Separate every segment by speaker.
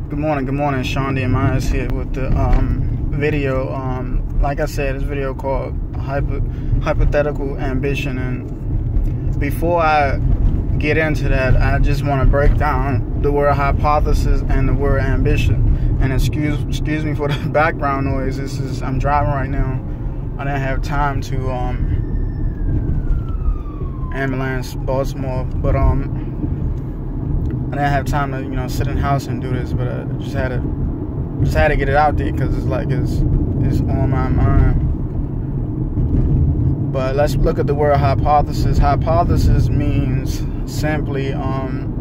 Speaker 1: Good morning. Sean D. Myers here with the video. Like I said, this video called Hypothetical Ambition. And before I get into that, I just want to break down the word hypothesis and the word ambition. And excuse me for the background noise. I'm driving right now. I didn't have time to ambulance Baltimore, but I didn't have time to sit in the house and do this, but I just had to get it out there because it's on my mind. But let's look at the word hypothesis. Hypothesis means simply an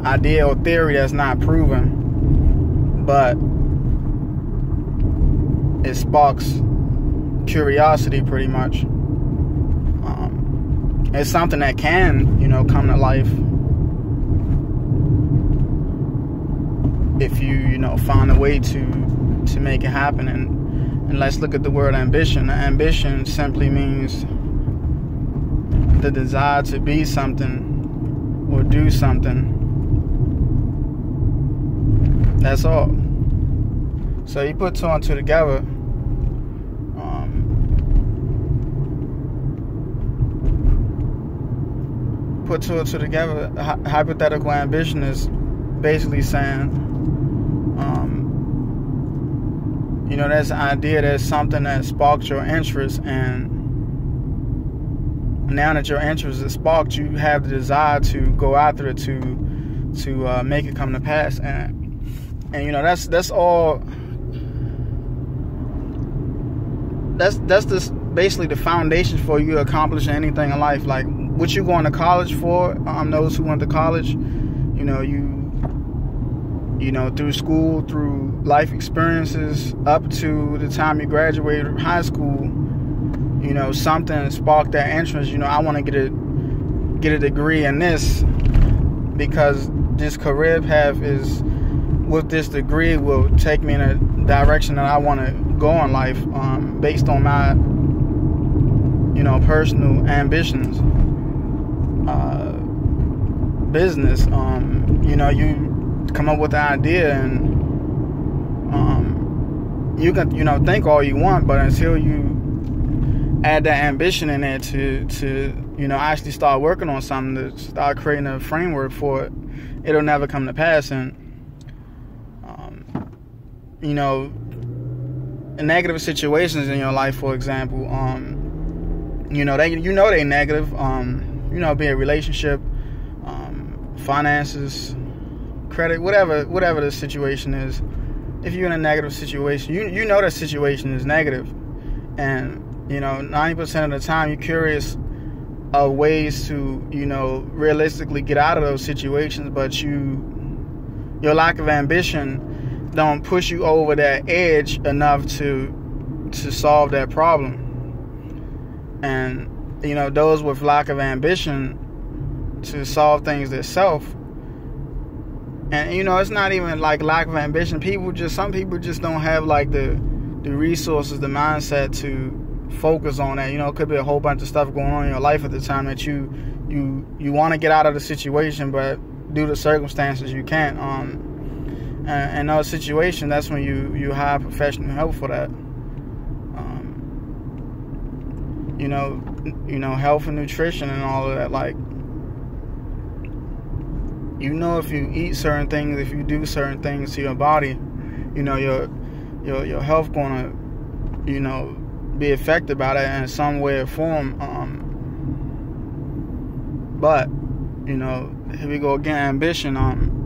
Speaker 1: idea or theory that's not proven, but it sparks curiosity pretty much. It's something that can come to life if you find a way to make it happen. And let's look at the word ambition. Ambition simply means the desire to be something or do something. That's all. So you put two and two together. Put two and two together. Hypothetical ambition is basically saying, that's an idea, there's something that sparked your interest, and now that your interest is sparked, you have the desire to go after it to make it come to pass. And that's all. That's just basically the foundation for you accomplishing anything in life. Like what you going to college for. Those who went to college, through school, through life experiences, up to the time you graduated high school, something sparked that interest. I want to get a degree in this because this career path is, with this degree, will take me in a direction that I want to go in life, based on my, personal ambitions. Business, you come up with an idea, and you can think all you want, but until you add that ambition in there to actually start working on something, to start creating a framework for it, it'll never come to pass. And in negative situations in your life, for example, they negative, be a relationship, finances, credit, whatever the situation is. If you're in a negative situation, you know that situation is negative, and 90% of the time you're curious of ways to realistically get out of those situations, but your lack of ambition don't push you over that edge enough to solve that problem. And those with lack of ambition to solve things themselves. And it's not even like lack of ambition. Some people just don't have like the resources, the mindset to focus on that. It could be a whole bunch of stuff going on in your life at the time that you want to get out of the situation, but due to circumstances you can't. And those situations, that's when you hire professional help for that. Health and nutrition and all of that. Like, if you eat certain things, if you do certain things to your body, your health gonna, be affected by that in some way or form. But here we go again. Ambition.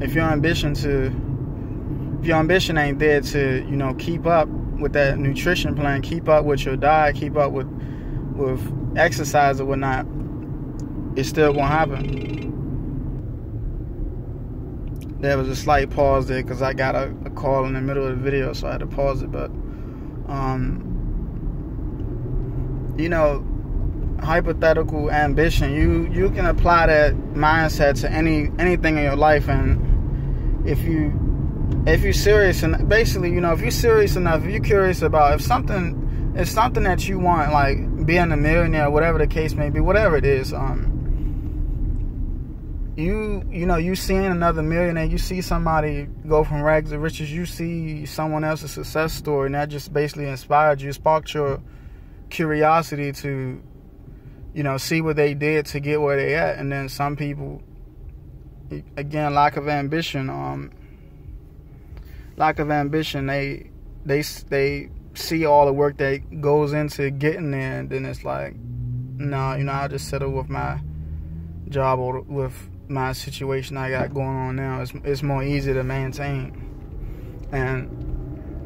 Speaker 1: If your ambition ain't there to keep up with that nutrition plan, keep up with your diet, keep up with exercise or whatnot, it's still gonna happen. There was a slight pause there because I got a call in the middle of the video, so I had to pause it. But hypothetical ambition, you can apply that mindset to anything in your life. And if you're serious, and basically, if you're serious enough, if you're curious about if something that you want, like being a millionaire, whatever the case may be, whatever it is, you seeing another millionaire, you see somebody go from rags to riches, you see someone else's success story, and that just basically inspired you, sparked your curiosity to, see what they did to get where they at. And then some people, again, lack of ambition, they see all the work that goes into getting there, and then it's like, no, I'll just settle with my job or with my situation I got going on now. It's more easy to maintain. And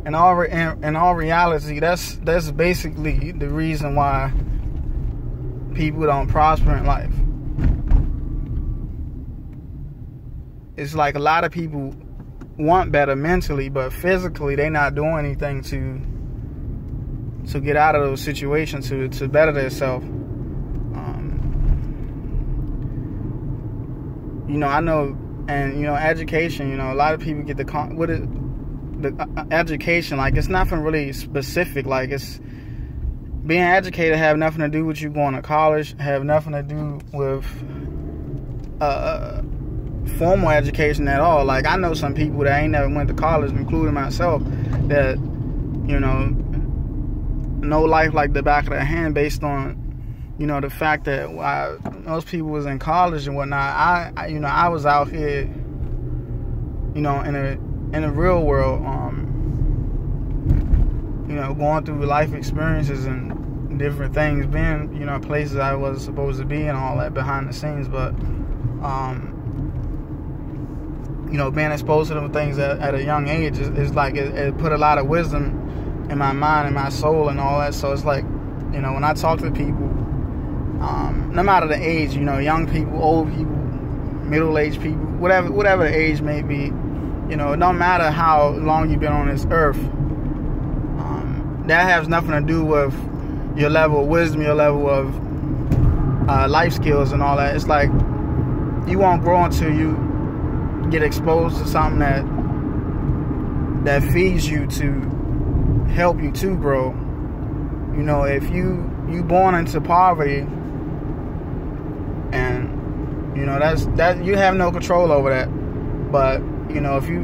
Speaker 1: in all reality, that's basically the reason why people don't prosper in life. It's like a lot of people want better mentally, but physically they're not doing anything to get out of those situations, to better themselves. I know, and education. A lot of people get the education. Like, it's nothing really specific. Like, it's being educated have nothing to do with you going to college. Have nothing to do with formal education at all. Like, I know some people that ain't never went to college, including myself, that know life like the back of their hand, based on the fact that most people was in college and whatnot. I was out here, in the real world, going through life experiences and different things, being, places I was supposed to be and all that behind the scenes. But, being exposed to them things at a young age is like, it put a lot of wisdom in my mind and my soul and all that. So it's like, when I talk to people, no matter the age, young people, old people, middle-aged people, whatever the age may be, it don't matter how long you've been on this earth. That has nothing to do with your level of wisdom, your level of life skills and all that. It's like, you won't grow until you get exposed to something that feeds you to help you to grow. If you born into poverty, and that you have no control over that. But if you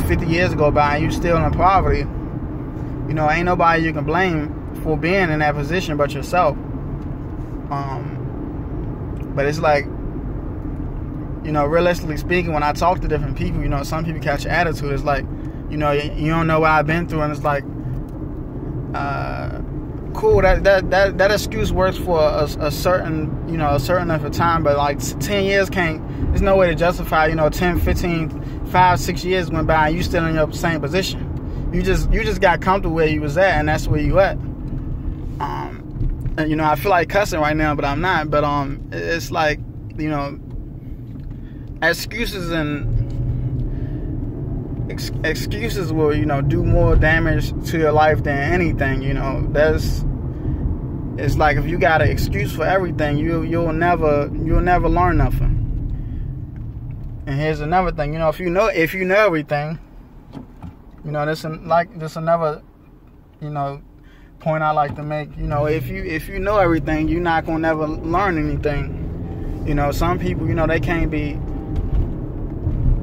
Speaker 1: 50 years go by and you still in poverty, ain't nobody you can blame for being in that position but yourself. But it's like, realistically speaking, when I talk to different people, some people catch an attitude. It's like, you don't know what I've been through, and it's like, cool, that excuse works for a certain enough of time, but like 10 years there's no way to justify, 10, 15, 5, 6 years went by and you still in your same position. You just got comfortable where you was at, and that's where you at. And I feel like cussing right now, but I'm not. But it's like, excuses excuses will do more damage to your life than anything. It's like, if you got an excuse for everything, you'll never learn nothing. And here's another thing, if you know everything, this another point I like to make. If you know everything, you're not gonna never learn anything. Some people, they can't be.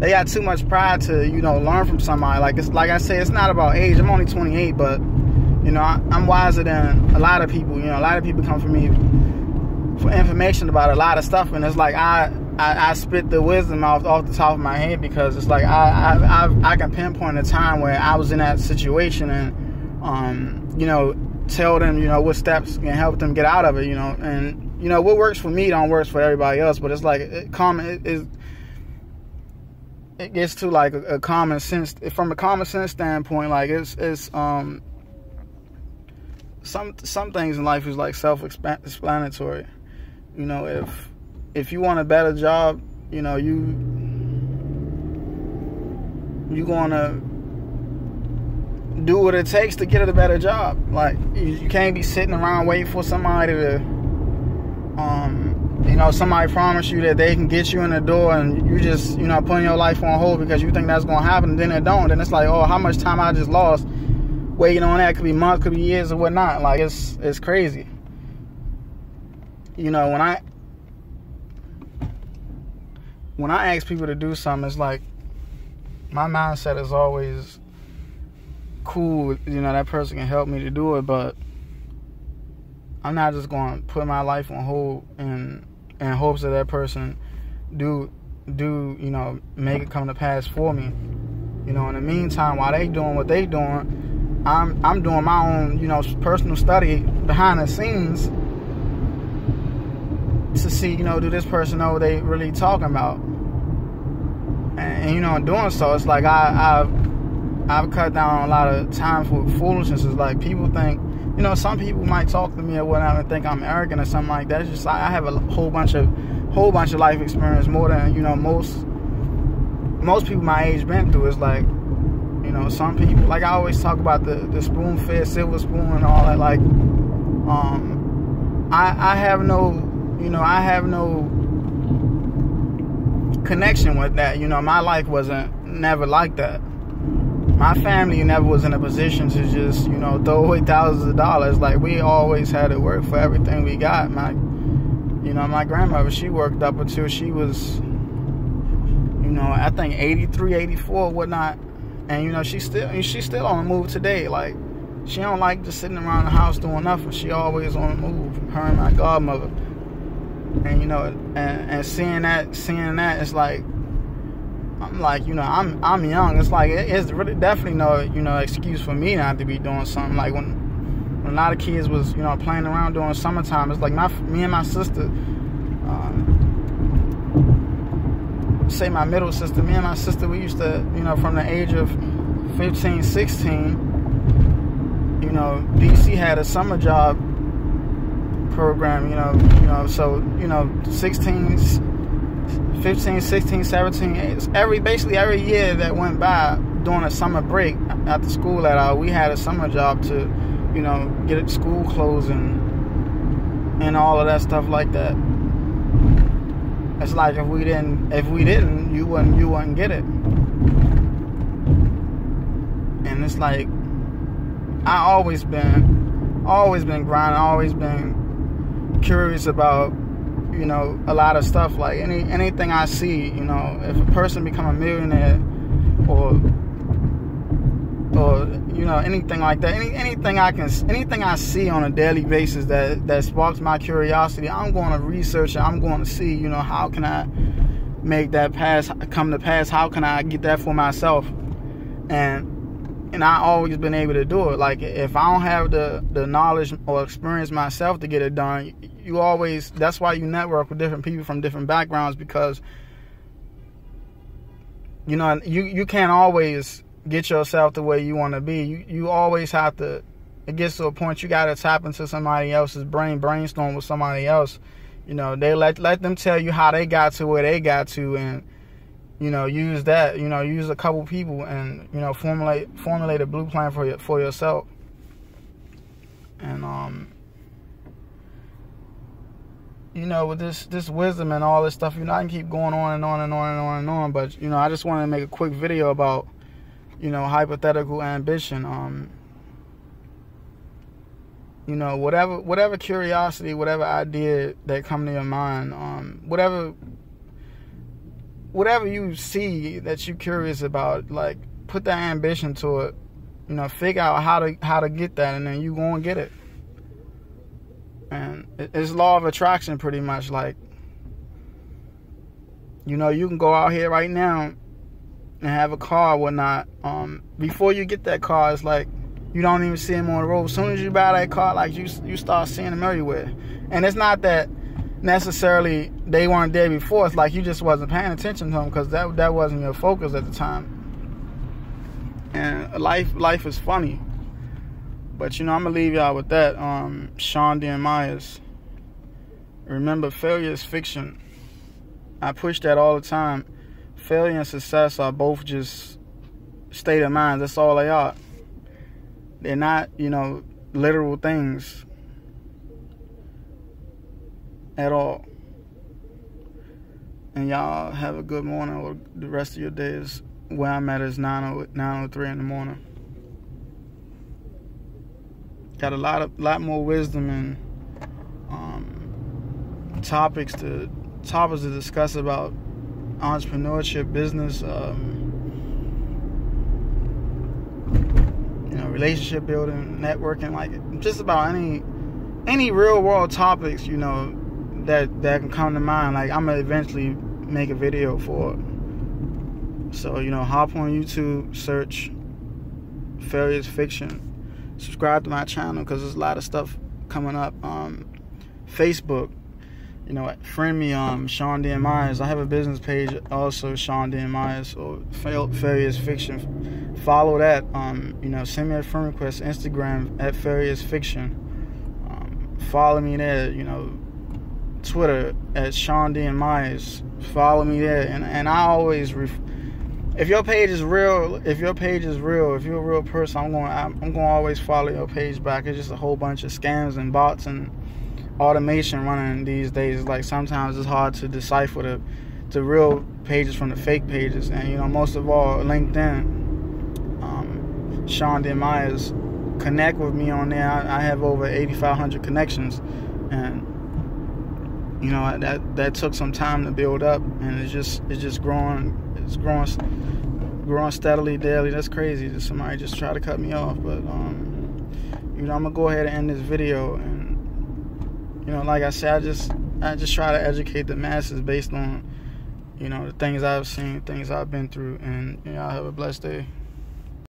Speaker 1: They got too much pride to, learn from somebody. Like I say, it's not about age. I'm only 28, but, I'm wiser than a lot of people. A lot of people come for me for information about a lot of stuff, and it's like I spit the wisdom off the top of my head, because it's like I can pinpoint a time where I was in that situation, and tell them what steps can help them get out of it. And what works for me don't work for everybody else. But it's like it gets to like a common sense. From a common sense standpoint, like it's some things in life is like self-explanatory. If you want a better job, you gonna do what it takes to get a better job. Like, you can't be sitting around waiting for somebody to somebody promise you that they can get you in the door, and you just putting your life on hold because you think that's gonna happen, and then it don't. And it's like, oh, how much time I just lost waiting on that. Could be months, could be years, or whatnot. Like, it's crazy. when I ask people to do something, it's like my mindset is always cool. That person can help me to do it, but I'm not just going to put my life on hold in hopes that person do make it come to pass for me. In the meantime, while they doing what they doing, I'm doing my own personal study behind the scenes to see do this person know what they really talking about. And in doing so, it's like I've cut down a lot of time for foolishness. It's like people think, some people might talk to me or whatever and think I'm arrogant or something like that. It's just like I have a whole bunch of life experience, more than most people my age been through. It's like some people, like I always talk about the spoon-fed silver spoon and all that. Like I have no connection with that. My life wasn't never like that. My family never was in a position to just throw away thousands of dollars. Like, we always had to work for everything we got. My grandmother, she worked up until she was I think 83, 84, whatnot. And she's still on the move today. Like, she don't like just sitting around the house doing nothing. She always on the move. Her and my godmother. And and seeing that, it's like, I'm like, I'm young. It's like, it's really definitely no excuse for me not to be doing something. Like, when a lot of kids was playing around during summertime, it's like me and my sister, say my middle sister, me and my sister, we used to from the age of 15, 16, BC had a summer job program, so 15, 16, 17, basically every year that went by during a summer break after school, we had a summer job to get school clothes and all of that stuff like that. It's like if we didn't, you wouldn't get it. And it's like I always been grinding, always been curious about a lot of stuff. Like anything I see, if a person become a millionaire or anything like that, anything I see on a daily basis that sparks my curiosity, I'm going to research it. I'm going to see, how can I make that come to pass? How can I get that for myself? And I always been able to do it. Like, if I don't have the knowledge or experience myself to get it done, that's why you network with different people from different backgrounds, because you can't always get yourself the way you want to be. You always have to, it gets to a point you got to tap into somebody else's brainstorm with somebody else. They let them tell you how they got to where they got to, and use that, use a couple people and formulate a blueprint for yourself. And with this wisdom and all this stuff, I can keep going on and on and on and on and on, but I just wanted to make a quick video about hypothetical ambition. Whatever curiosity, whatever idea that come to your mind, whatever you see that you're curious about, like, put that ambition to it. Figure out how to get that, and then you go and get it. And it's law of attraction, pretty much. Like, you can go out here right now and have a car or whatnot. Before you get that car, it's like you don't even see them on the road. As soon as you buy that car, like, you start seeing them everywhere. And it's not that necessarily they weren't there before. It's like you just wasn't paying attention to them because that wasn't your focus at the time. And life is funny. But I'm gonna leave y'all with that. Sean D. Myers. Remember, failure is fiction. I push that all the time. Failure and success are both just state of mind. That's all they are. They're not, literal things at all. And y'all have a good morning, or the rest of your day. Is where I'm at is 9:03 in the morning. Got a lot more wisdom and topics to discuss about entrepreneurship, business, relationship building, networking, like just about any real world topics, that can come to mind. Like I'm gonna eventually make a video for it. So, hop on YouTube, search Failureisfiction, subscribe to my channel because there's a lot of stuff coming up. Facebook, friend me, Sean D. Myers. I have a business page also, Sean D. Myers, or Failureisfiction. Follow that. Send me a friend request. Instagram at Failureisfiction. Follow me there. Twitter at Sean D. Myers. Follow me there, and I always if your page is real, if you're a real person, I'm going to always follow your page back. It's just a whole bunch of scams and bots and automation running these days. Like sometimes it's hard to decipher the real pages from the fake pages. And most of all, LinkedIn, Sean D. Myers. Connect with me on there. I have over 8,500 connections, and that took some time to build up, and it's just growing. It's growing steadily, daily. That's crazy. Somebody just tried to cut me off, but I'm gonna go ahead and end this video. And like I said, I just try to educate the masses based on the things I've seen, things I've been through. And y'all have a blessed day.